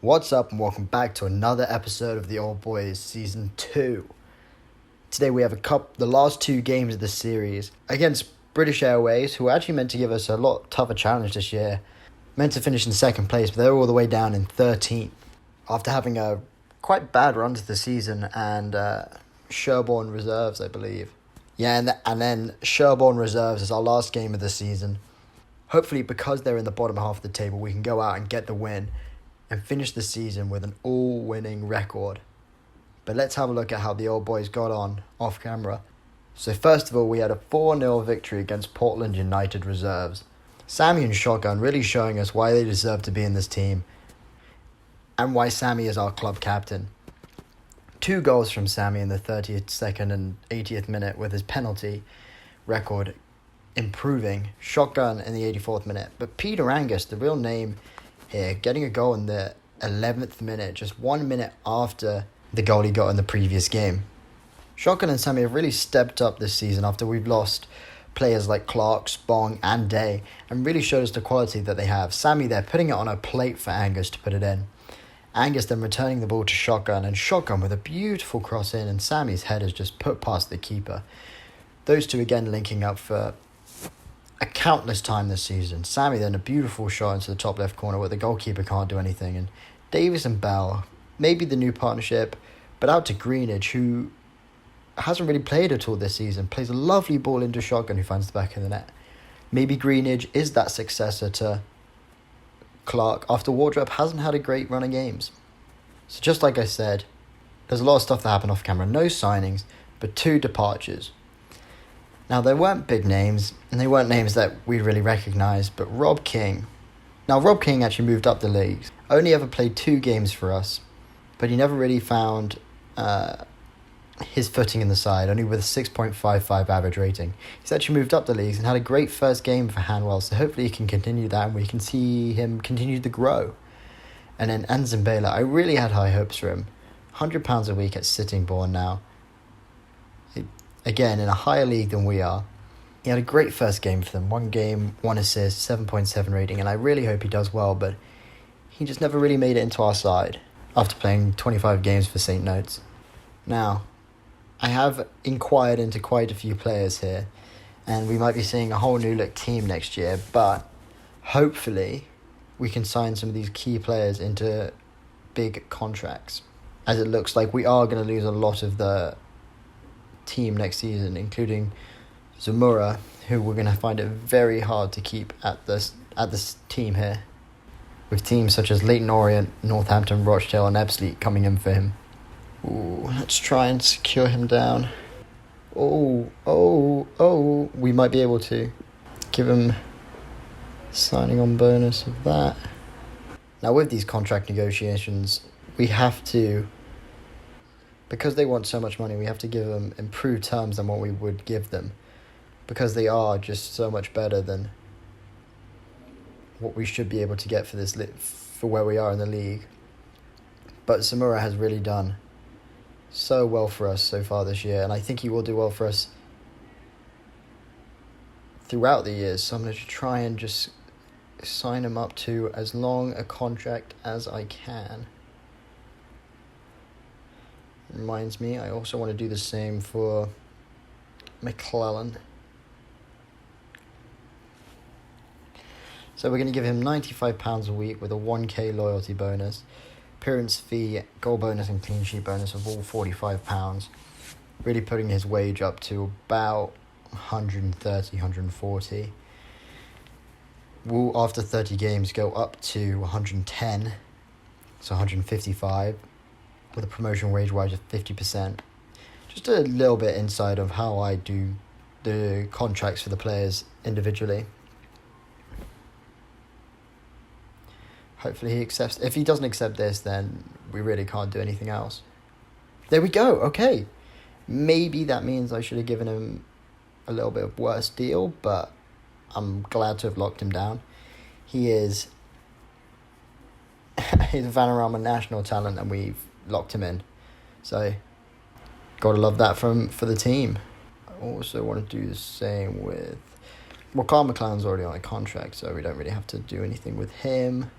What's up and welcome back to another episode of The Old Boys Season 2. Today we have the last two games of the series against British Airways, who are actually meant to give us a lot tougher challenge this year. Meant to finish in second place, but they're all the way down in 13th. After having a quite bad run to the season and Sherborne Reserves, I believe. Yeah, and then Sherborne Reserves is our last game of the season. Hopefully, because they're in the bottom half of the table, we can go out and get the win and finish the season with an all-winning record. But let's have a look at how the old boys got on off camera. So first of all, we had a 4-0 victory against Portland United Reserves. Sammy and Shotgun really showing us why they deserve to be in this team and why Sammy is our club captain. 2 goals from Sammy in the 32nd and 80th minute, with his penalty record improving. Shotgun in the 84th minute. But Peter Angus, the real name here, getting a goal in the 11th minute, just 1 minute after the goal he got in the previous game. Shotgun and Sammy have really stepped up this season after we've lost players like Clark, Spong and Day, and really showed us the quality that they have. Sammy there putting it on a plate for Angus to put it in. Angus then returning the ball to Shotgun, and Shotgun with a beautiful cross in, and Sammy's head is just put past the keeper. Those two again linking up for a countless time this season. Sammy then a beautiful shot into the top left corner where the goalkeeper can't do anything, and Davis and Bell, maybe the new partnership, but out to Greenidge, who hasn't really played at all this season, plays a lovely ball into Shotgun, who finds the back of the net. Maybe Greenidge is that successor to Clark after Wardrop hasn't had a great run of games. So just like I said, there's a lot of stuff that happened off camera. No signings, but 2 departures. Now, they weren't big names, and they weren't names that we really recognised, but Rob King. Now, Rob King actually moved up the leagues. Only ever played 2 games for us, but he never really found his footing in the side, only with a 6.55 average rating. He's actually moved up the leagues and had a great first game for Hanwell, so hopefully he can continue that and we can see him continue to grow. And then Anzin Baylor, I really had high hopes for him. £100 a week at Sittingbourne now. Again, in a higher league than we are. He had a great first game for them. 1 game, 1 assist, 7.7 rating, and I really hope he does well, but he just never really made it into our side after playing 25 games for St. Notes. Now, I have inquired into quite a few players here, and we might be seeing a whole new look team next year, but hopefully we can sign some of these key players into big contracts, as it looks like we are going to lose a lot of the team next season, including Zamora, who we're going to find it very hard to keep at this team here, with teams such as Leyton Orient, Northampton, Rochdale and Ebbsfleet coming in for him. Ooh, let's try and secure him down. Oh, we might be able to give him signing on bonus of that. Now, with these contract negotiations, we have to, because they want so much money, we have to give them improved terms than what we would give them, because they are just so much better than what we should be able to get for this for where we are in the league. But Zamora has really done so well for us so far this year, and I think he will do well for us throughout the years, so I'm going to try and just sign him up to as long a contract as I can. Reminds me, I also want to do the same for McClellan. So we're going to give him £95 a week with a 1k loyalty bonus, appearance fee, goal bonus and clean sheet bonus of all £45, really putting his wage up to about 130, 140. Will, after 30 games, go up to 110, so 155, with a promotion wage rise of 50%. Just a little bit inside of how I do the contracts for the players individually. Hopefully he accepts. If he doesn't accept this, then we really can't do anything else. There we go. Okay. Maybe that means I should have given him a little bit of worse deal, but I'm glad to have locked him down. He's a Vanarama national talent, and we've locked him in. So, gotta love that for the team. I also want to do the same with Well, Carl McLean's already on a contract, so we don't really have to do anything with him.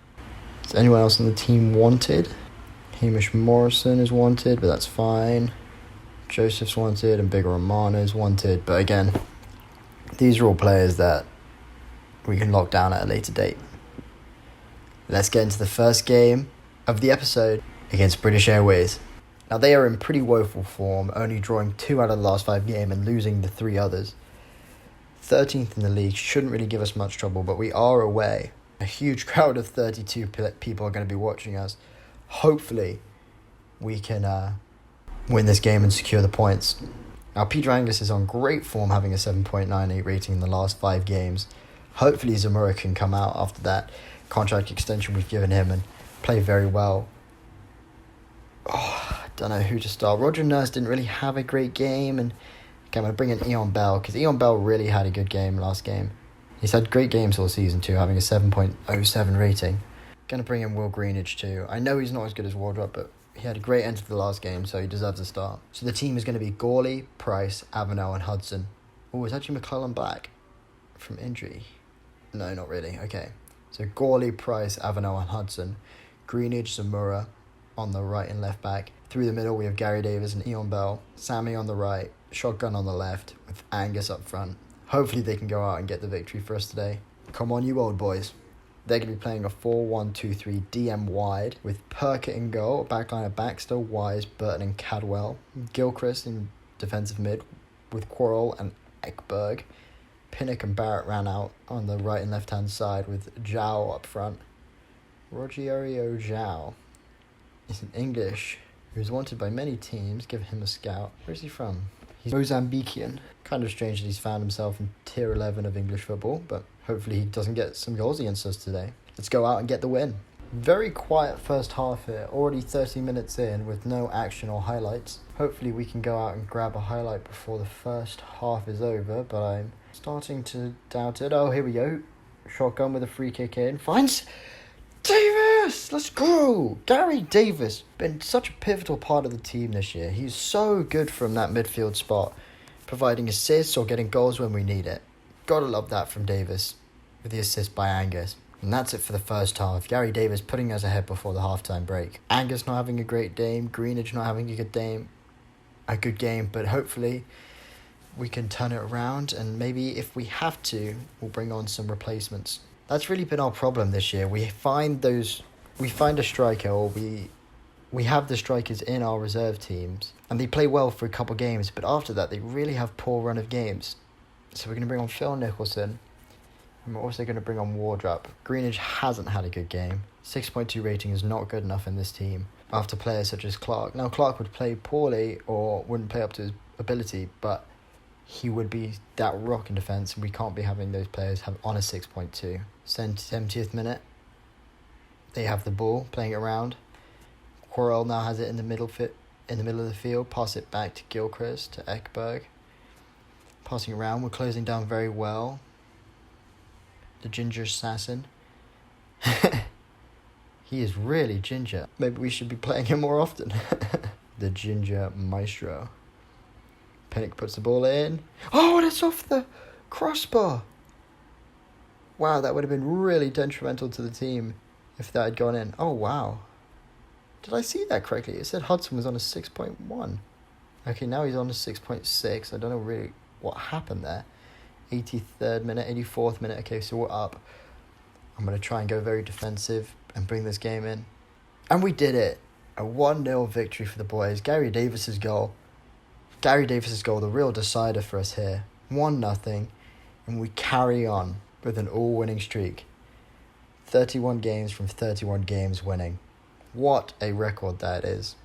Is anyone else on the team wanted? Hamish Morrison is wanted, but that's fine. Joseph's wanted and Big Romano is wanted. But again, these are all players that we can lock down at a later date. Let's get into the first game of the episode against British Airways. Now, they are in pretty woeful form, only drawing 2 out of the last 5 games and losing the 3 others. 13th in the league shouldn't really give us much trouble, but we are away. A huge crowd of 32 people are going to be watching us. Hopefully, we can win this game and secure the points. Now, Peter Angus is on great form, having a 7.98 rating in the last 5 games. Hopefully, Zamora can come out after that contract extension we've given him and play very well. I don't know who to start. Roger Nurse didn't really have a great game, and okay, I'm going to bring in Ian Bell, because Ian Bell really had a good game last game. He's had great games all season too, having a 7.07 rating. Going to bring in Will Greenidge too. I know he's not as good as Wardrop, but he had a great end to the last game, so he deserves a start. So the team is going to be Gawley, Price, Avenel and Hudson. Oh, is actually McClellan back from injury? No, not really. Okay. So Gawley, Price, Avenel and Hudson. Greenidge, Zamora on the right and left back. Through the middle, we have Gary Davis and Ian Bell. Sammy on the right. Shotgun on the left with Angus up front. Hopefully they can go out and get the victory for us today. Come on, you old boys. They're going to be playing a 4-1-2-3 DM wide with Perkett in goal, backline of Baxter, Wise, Burton and Cadwell. Gilchrist in defensive mid with Quarrell and Ekberg. Pinnock and Barrett ran out on the right and left hand side with Zhao up front. Rogerio Zhao is an English who's wanted by many teams. Give him a scout. Where's he from? He's Mozambican. Kind of strange that he's found himself in tier 11 of English football, but hopefully he doesn't get some goals against us today. Let's go out and get the win. Very quiet first half here, already 30 minutes in with no action or highlights. Hopefully we can go out and grab a highlight before the first half is over, but I'm starting to doubt it. Oh, here we go. Shotgun with a free kick in. Finds Davis! Let's go! Gary Davis, been such a pivotal part of the team this year. He's so good from that midfield spot, providing assists or getting goals when we need it. Gotta love that from Davis, with the assist by Angus. And that's it for the first half. Gary Davis putting us ahead before the halftime break. Angus not having a great game, Greenidge not having a good game, but hopefully we can turn it around, and maybe if we have to, we'll bring on some replacements. That's really been our problem this year. We find a striker, or we have the strikers in our reserve teams, and they play well for a couple games, but after that they really have poor run of games. So we're going to bring on Phil Nicholson, and we're also going to bring on Wardrop. Greenidge hasn't had a good game. 6.2 rating is not good enough in this team after players such as Clark. Now, Clark would play poorly or wouldn't play up to his ability, but he would be that rock in defence, and we can't be having those players on a 6.2. 70th minute, they have the ball, playing it around. Quarrell now has it in the middle of the field. Pass it back to Gilchrist, to Ekberg. Passing around, we're closing down very well. The ginger assassin. He is really ginger. Maybe we should be playing him more often. The ginger maestro. Pinnock puts the ball in. Oh, and it's off the crossbar. Wow, that would have been really detrimental to the team if that had gone in. Oh, wow. Did I see that correctly? It said Hudson was on a 6.1. Okay, now he's on a 6.6. I don't know really what happened there. 83rd minute, 84th minute. Okay, so we're up. I'm going to try and go very defensive and bring this game in. And we did it. A 1-0 victory for the boys. Gary Davis's goal, the real decider for us here. 1-0. And we carry on with an all-winning streak. 31 games from 31 games winning. What a record that is.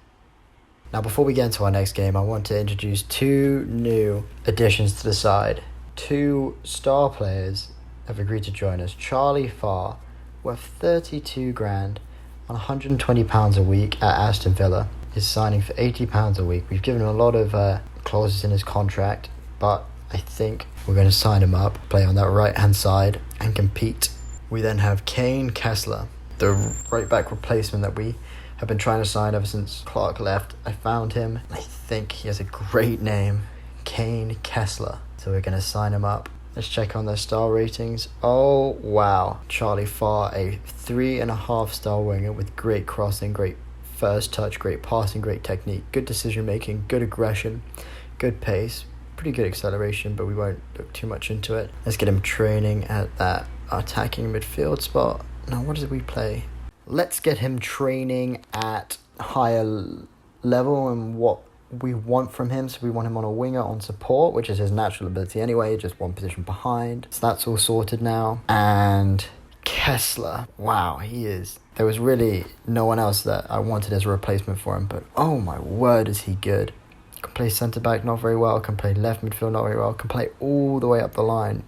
Now, before we get into our next game, I want to introduce 2 new additions to the side. 2 star players have agreed to join us. Charlie Farr, worth 32 grand on £120 a week at Aston Villa, is signing for £80 a week. We've given him a lot of clauses in his contract, but I think we're going to sign him up, play on that right-hand side and compete. We then have Kane Kessler, the right-back replacement that we have been trying to sign ever since Clark left. I found him. I think he has a great name, Kane Kessler. So we're going to sign him up. Let's check on their star ratings. Oh, wow. Charlie Farr, a 3.5-star winger with great crossing, great first touch, great passing, great technique, good decision making, good aggression, good pace, pretty good acceleration, but we won't look too much into it. Let's get him training at that attacking midfield spot. Now, what does we play? Let's get him training at higher level and what we want from him. So we want him on a winger on support, which is his natural ability anyway, just one position behind. So that's all sorted now. And Kessler, wow, he is. There was really no one else that I wanted as a replacement for him, but oh my word, is he good. Can play centre back not very well, can play left midfield not very well, can play all the way up the line.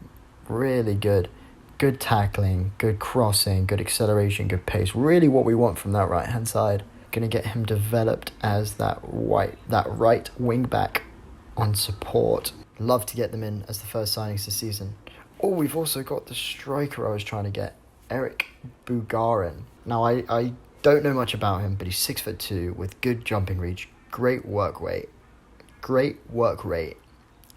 Really good. Good tackling, good crossing, good acceleration, good pace. Really what we want from that right hand side. Going to get him developed as that right wing back on support. Love to get them in as the first signings this season. Oh, we've also got the striker I was trying to get, Eric Bugarin. Now, I don't know much about him, but he's 6'2" with good jumping reach, great work rate,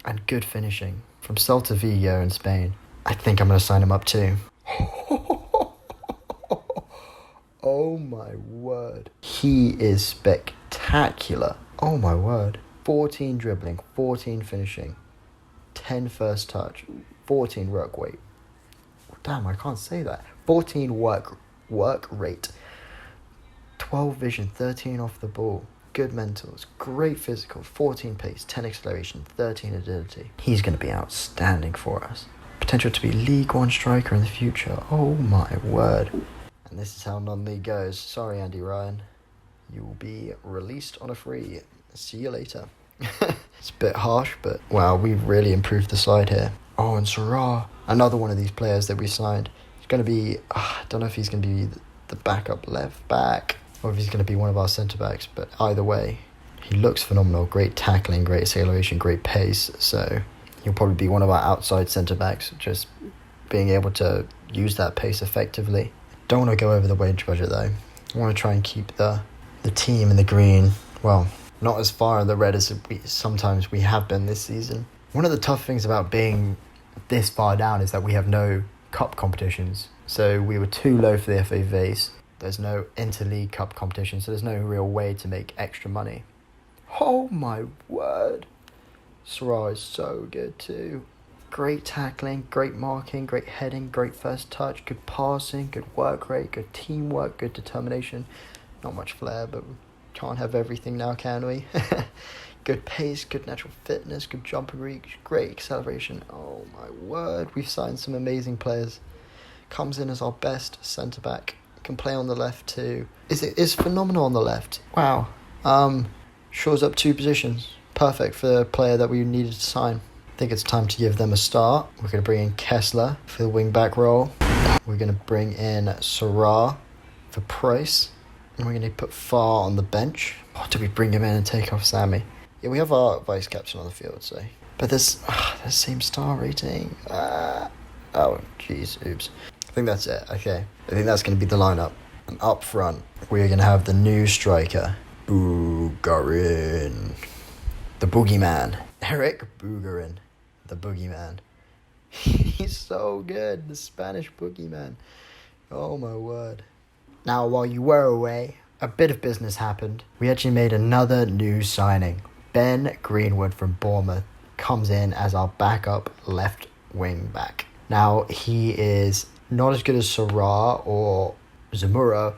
and good finishing. From Celta Vigo in Spain. I think I'm going to sign him up too. Oh my word. He is spectacular. Oh my word. 14 dribbling, 14 finishing, 10 first touch, 14 work rate. Damn, I can't say that. 14 work rate, 12 vision, 13 off the ball. Good mentals, great physical, 14 pace, 10 acceleration, 13 agility. He's going to be outstanding for us. Potential to be League One striker in the future. Oh my word. And this is how non-league goes. Sorry, Andy Ryan. You will be released on a free. See you later. It's a bit harsh, but wow, we've really improved the side here. Oh, and Sarah, another one of these players that we signed. He's going to be, I don't know if he's going to be the backup left back or if he's going to be one of our centre backs, but either way, he looks phenomenal. Great tackling, great acceleration, great pace. So he'll probably be one of our outside centre backs, just being able to use that pace effectively. Don't want to go over the wage budget though. I want to try and keep the team in the green. Well, not as far in the red as sometimes we have been this season. One of the tough things about being this far down is that we have no cup competitions. So we were too low for the FA Vase. There's no inter-league cup competition, so there's no real way to make extra money. Oh my word. Sarah is so good too. Great tackling, great marking, great heading, great first touch, good passing, good work rate, good teamwork, good determination. Not much flair, but we can't have everything now, can we? Good pace, good natural fitness, good jumping reach, great acceleration. Oh my word, we've signed some amazing players. Comes in as our best centre-back. Can play on the left too. Is phenomenal on the left. Wow. Shores up 2 positions. Perfect for the player that we needed to sign. I think it's time to give them a start. We're going to bring in Kessler for the wing-back role. We're going to bring in Sarah for Price. And we're going to put Farr on the bench. Or do we bring him in and take off Sammy? Yeah, we have our vice-captain on the field, so... But there's the same star rating. Oh, jeez, oops. I think that's it, okay. I think that's going to be the lineup. And up front, we're going to have the new striker, Bugarin. The boogeyman. Eric Bugarin. The boogeyman. He's so good. The Spanish boogeyman. Oh my word. Now, while you were away, a bit of business happened. We actually made another new signing. Ben Greenwood from Bournemouth comes in as our backup left wing back. Now, he is not as good as Sarah or Zamora,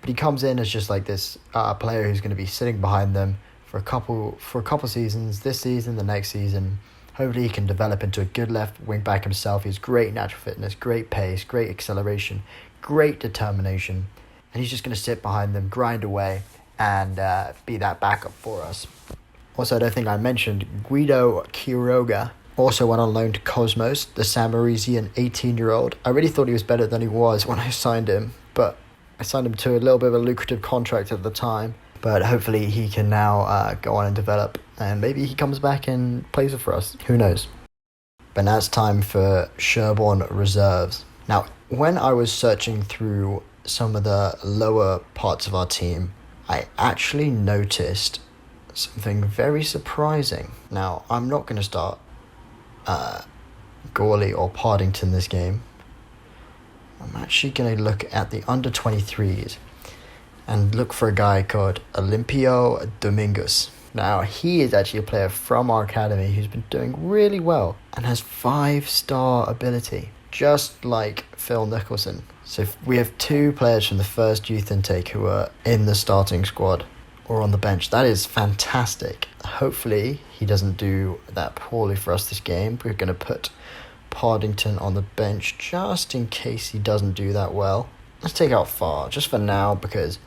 but he comes in as just like this player who's going to be sitting behind them for a couple seasons, this season, the next season. Hopefully he can develop into a good left wing back himself. He's great natural fitness, great pace, great acceleration, great determination. And he's just going to sit behind them, grind away, and be that backup for us. Also, I don't think I mentioned, Guido Quiroga also went on loan to Cosmos, the Samarisian 18-year-old. I really thought he was better than he was when I signed him, but I signed him to a little bit of a lucrative contract at the time. But hopefully he can now go on and develop, and maybe he comes back and plays it for us. Who knows? But now it's time for Sherborne reserves. Now, when I was searching through some of the lower parts of our team, I actually noticed something very surprising. Now, I'm not going to start Gawley or Partington this game. I'm actually going to look at the under-23s and look for a guy called Olimpio Domingos. Now, he is actually a player from our academy who's been doing really well and has 5-star ability, just like Phil Nicholson. So we have 2 players from the first youth intake who are in the starting squad or on the bench. That is fantastic. Hopefully, he doesn't do that poorly for us this game. We're going to put Partington on the bench just in case he doesn't do that well. Let's take out Farr just for now because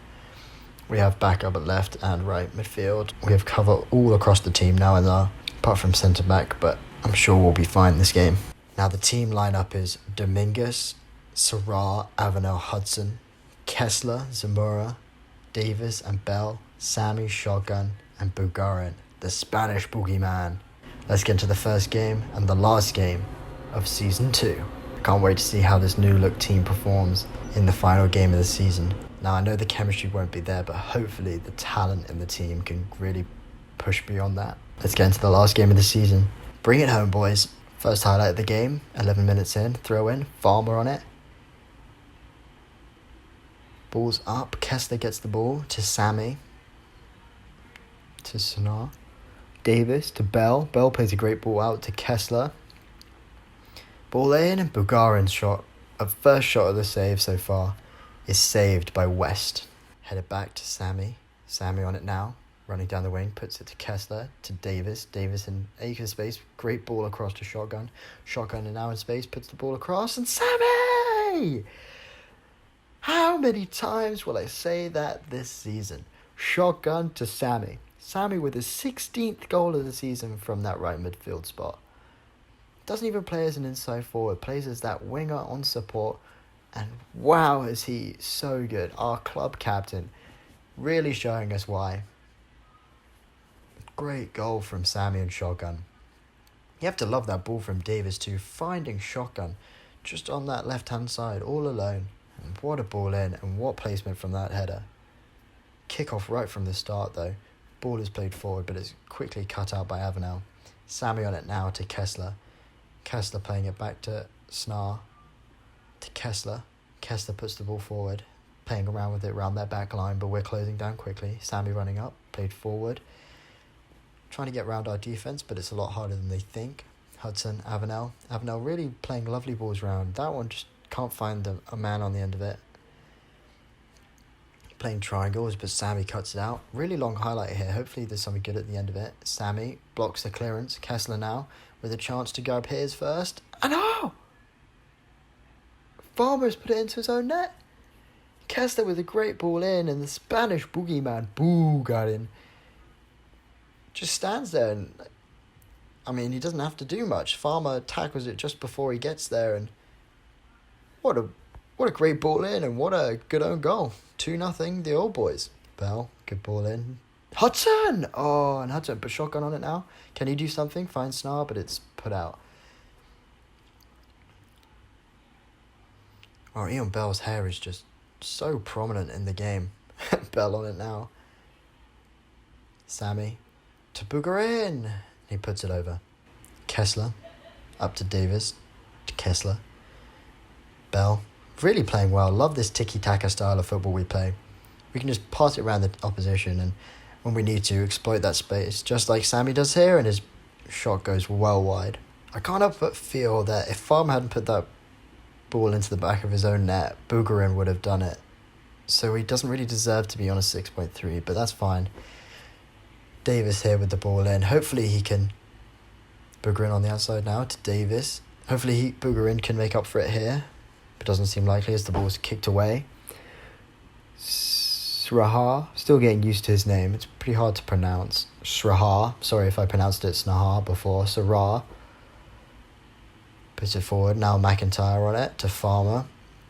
we have backup at left and right midfield. We have cover all across the team now and apart from centre back, but I'm sure we'll be fine this game. Now the team lineup is Dominguez, Sarrar, Avenel, Hudson, Kessler, Zamora, Davis and Bell, Sammy, Shotgun and Bulgarin, the Spanish boogeyman. Let's get into the first game and the last game of Season 2. I can't wait to see how this new look team performs in the final game of the season. Now I know the chemistry won't be there, but hopefully the talent in the team can really push beyond that. Let's get into the last game of the season. Bring it home, boys. First highlight of the game, 11 minutes in, throw in, Farmer on it. Ball's up, Kessler gets the ball to Sammy, to Sonar, Davis to Bell. Bell plays a great ball out to Kessler. Ball in and Bulgarin's shot, a first shot of the save so far, is saved by West. Headed back to Sammy. Sammy on it now, running down the wing, puts it to Kessler, to Davis. Davis in acre space, great ball across to Shotgun. Shotgun and now in space, puts the ball across, and Sammy! How many times will I say that this season? Shotgun to Sammy. Sammy with his 16th goal of the season from that right midfield spot. Doesn't even play as an inside forward, plays as that winger on support. And wow, is he so good. Our club captain really showing us why. Great goal from Sammy and Shotgun. You have to love that ball from Davis too, finding Shotgun just on that left-hand side, all alone. And what a ball in, and what placement from that header. Kick off right from the start though. Ball is played forward, but it's quickly cut out by Avenel. Sammy on it now to Kessler. Kessler playing it back to Snar. To Kessler. Kessler puts the ball forward, playing around with it around their back line, but we're closing down quickly. Sammy running up, played forward. Trying to get around our defence, but it's a lot harder than they think. Hudson, Avenel. Avenel really playing lovely balls around. That one just can't find a man on the end of it. Playing triangles, but Sammy cuts it out. Really long highlight here. Hopefully there's something good at the end of it. Sammy blocks the clearance. Kessler now with a chance to grab his first. And oh! Farmer's put it into his own net. Kessler with a great ball in, and the Spanish boogeyman, Bulgarin, just stands there. And I mean, he doesn't have to do much. Farmer tackles it just before he gets there, and what a great ball in, and what a good own goal. 2-0, the old boys. Bell, good ball in. Hudson! Oh, and Hudson put Shotgun on it now. Can he do something? Find Snar, but it's put out. Oh, Ian Bell's hair is just so prominent in the game. Bell on it now. Sammy to Bulgarin. He puts it over. Kessler up to Davis. To Kessler. Bell. Really playing well. Love this tiki-taka style of football we play. We can just pass it around the opposition, and when we need to, exploit that space, just like Sammy does here, and his shot goes well wide. I can't help but feel that if Farm hadn't put that ball into the back of his own net, Bulgarin would have done it. So he doesn't really deserve to be on a 6.3, but that's fine. Davis here with the ball in. Hopefully he can... Bulgarin on the outside now to Davis. Hopefully Bulgarin can make up for it here. It doesn't seem likely as the ball's kicked away. Srahar, still getting used to his name. It's pretty hard to pronounce. Srahar, sorry if I pronounced it Snahar before. Sarrar puts it forward. Now McIntyre on it to Farmer.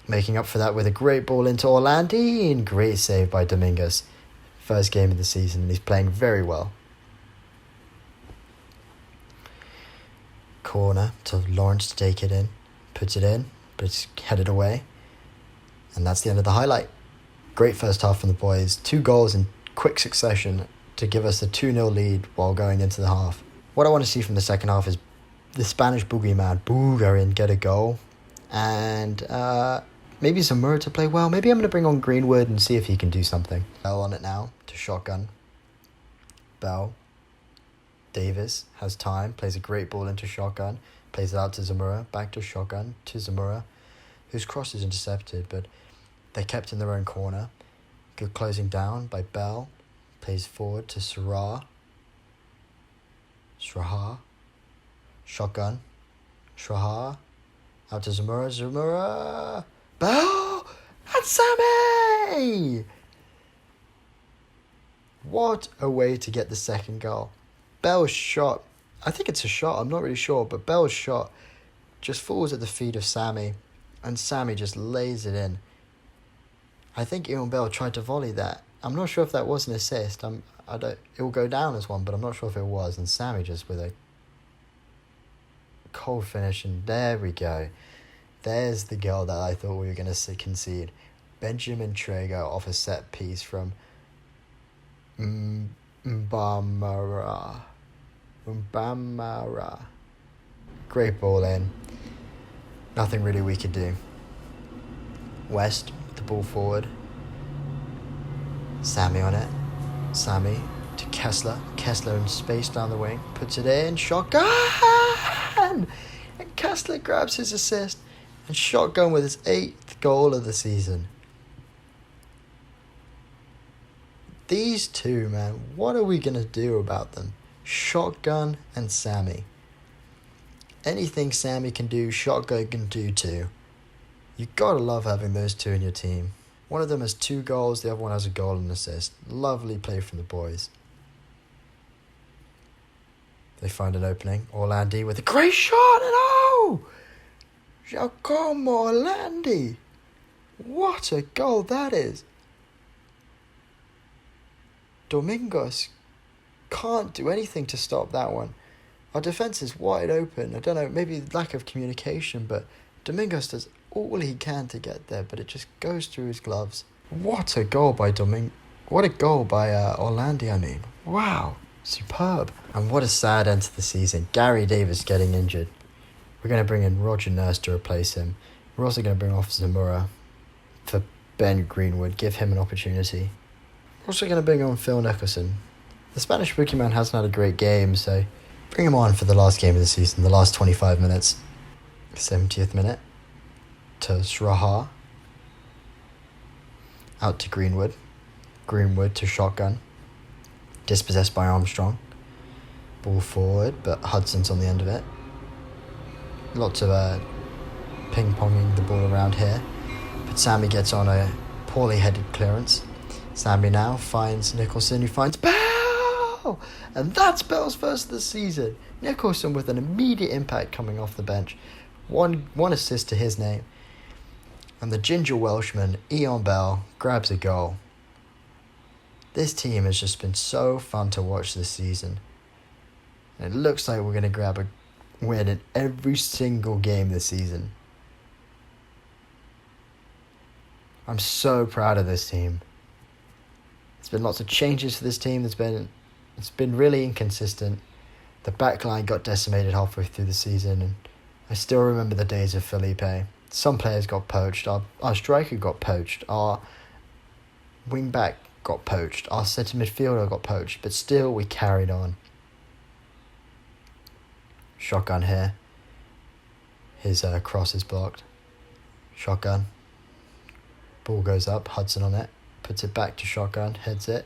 Making up for that with a great ball into Orlandine. Great save by Dominguez. First game of the season, and he's playing very well. Corner to Lawrence to take it in. Puts it in, but it's headed away. And that's the end of the highlight. Great first half from the boys. 2 goals in quick succession to give us a 2-0 lead while going into the half. What I want to see from the second half is the Spanish boogeyman, Bulgarian, get a goal. And maybe Zamora to play well. Maybe I'm going to bring on Greenwood and see if he can do something. Bell on it now to shotgun. Bell. Davis has time, plays a great ball into shotgun, plays it out to Zamora, back to shotgun, to Zamora, whose cross is intercepted, but they're kept in their own corner. Good closing down by Bell, plays forward to Srahar, shotgun, Srahar, out to Zamora, Bell, and Sammy! What a way to get the second goal. Bell's shot, I think it's a shot, I'm not really sure, but Bell's shot just falls at the feet of Sammy, and Sammy just lays it in. I think Ian Bell tried to volley that. I'm not sure if that was an assist. It will go down as one, but I'm not sure if it was. And Sammy just with a cold finish, and there we go. There's the goal that I thought we were going to concede. Benjamin Traeger off a set piece from Mbamara. Great ball in. Nothing really we could do. West, the ball forward. Sammy on it. Sammy to Kessler. Kessler in space down the wing. Puts it in. Shotgun! And Kessler grabs his assist. And shotgun with his 8th goal of the season. These two, man, what are we going to do about them? Shotgun and Sammy. Anything Sammy can do, Shotgun can do too. You gotta love having those two in your team. One of them has 2 goals, the other one has a goal and assist. Lovely play from the boys. They find an opening. Orlandi with a great shot, and oh! Giacomo Orlandi. What a goal that is. Domingos can't do anything to stop that one. Our defence is wide open. I don't know, maybe lack of communication, but Domingos does all he can to get there, but it just goes through his gloves. What a goal by Orlandi, I mean. Wow, superb. And what a sad end to the season. Gary Davis getting injured. We're going to bring in Roger Nurse to replace him. We're also going to bring off Zamora for Ben Greenwood, give him an opportunity. We're also going to bring on Phil Nicholson. The Spanish boogeyman hasn't had a great game, so bring him on for the last game of the season, the last 25 minutes. 70th minute to Srahar. Out to Greenwood. Greenwood to shotgun. Dispossessed by Armstrong. Ball forward, but Hudson's on the end of it. Lots of ping-ponging the ball around here. But Sammy gets on a poorly headed clearance. Sammy now finds Nicholson, who finds Bell! And that's Bell's first of the season. Nicholson with an immediate impact coming off the bench. One assist to his name. And the ginger Welshman, Ian Bell, grabs a goal. This team has just been so fun to watch this season. And it looks like we're going to grab a win in every single game this season. I'm so proud of this team. There's been lots of changes for this team. It's been really inconsistent. The back line got decimated halfway through the season, and I still remember the days of Felipe. Some players got poached. Our striker got poached. Our wing back got poached. Our centre midfielder got poached. But still, we carried on. Shotgun here. His cross is blocked. Shotgun. Ball goes up. Hudson on it. Puts it back to shotgun. Heads it.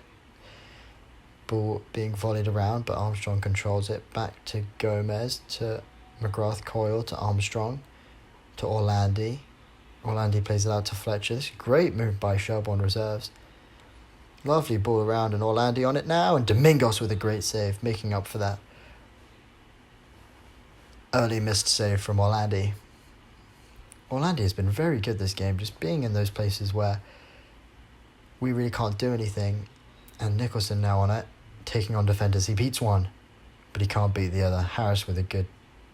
Ball being volleyed around, but Armstrong controls it. Back to Gomez, to McGrath Coyle, to Armstrong, to Orlandi. Orlandi plays it out to Fletcher. This is a great move by Shelbourne reserves. Lovely ball around, and Orlandi on it now, and Domingos with a great save, making up for that early missed save from Orlandi. Orlandi has been very good this game, just being in those places where we really can't do anything. And Nicholson now on it, taking on defenders. He beats one, but he can't beat the other. Harris with a good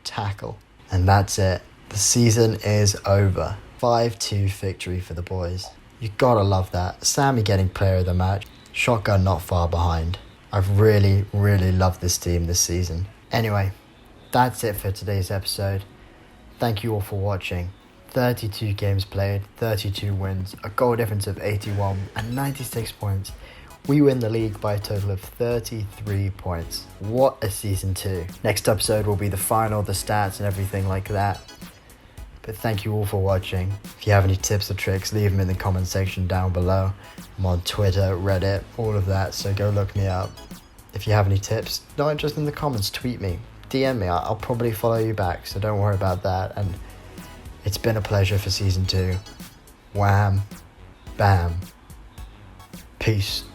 tackle. And that's it. The season is over. 5-2 victory for the boys. You gotta love that. Sammy getting player of the match. Shotgun not far behind. I've really, really loved this team this season. Anyway, that's it for today's episode. Thank you all for watching. 32 games played, 32 wins, a goal difference of 81 and 96 points. We win the league by a total of 33 points. What a season 2. Next episode will be the final, the stats and everything like that. But thank you all for watching. If you have any tips or tricks, leave them in the comment section down below. I'm on Twitter, Reddit, all of that, so go look me up. If you have any tips, not just in the comments, tweet me, DM me, I'll probably follow you back, so don't worry about that. And it's been a pleasure for season 2. Wham, bam, peace.